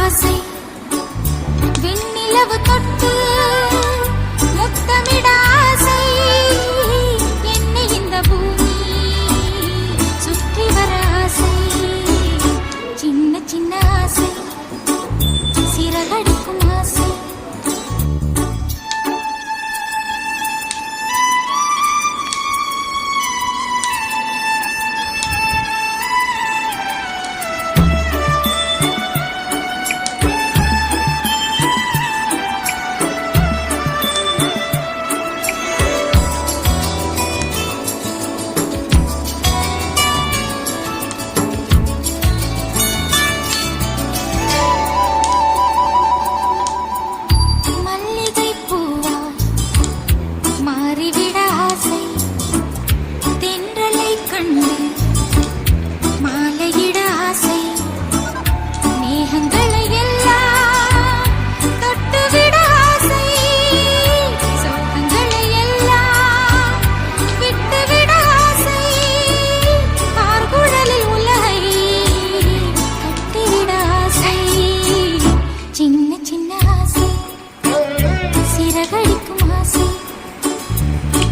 ஆசை வெண்ணிலவு தொட்டு முத்தமிட ஆசை என்னை இந்த பூமி சுற்றி வர ஆசை சின்ன சின்ன ஆசை சிறகடிக்கும் ஆசை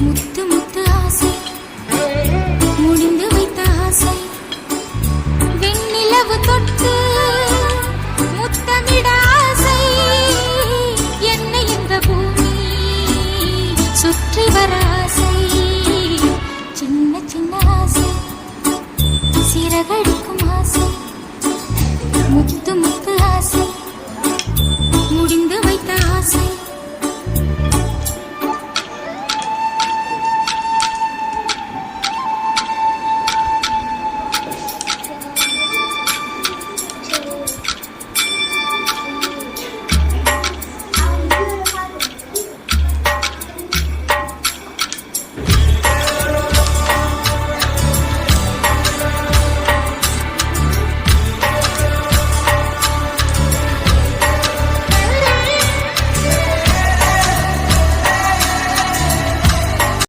முத்து முத்து ஆசை முடிந்து வைத்த ஆசை வெண்ணிலவு தொட்டு முத்தமிட ஆசை என்னை இந்த பூமி சுற்றி வர ஆசை சின்ன சின்ன ஆசை சிறகடிக்கும் ஆசை முத்து முத்து ஆசை முடிந்து வைத்த ஆசை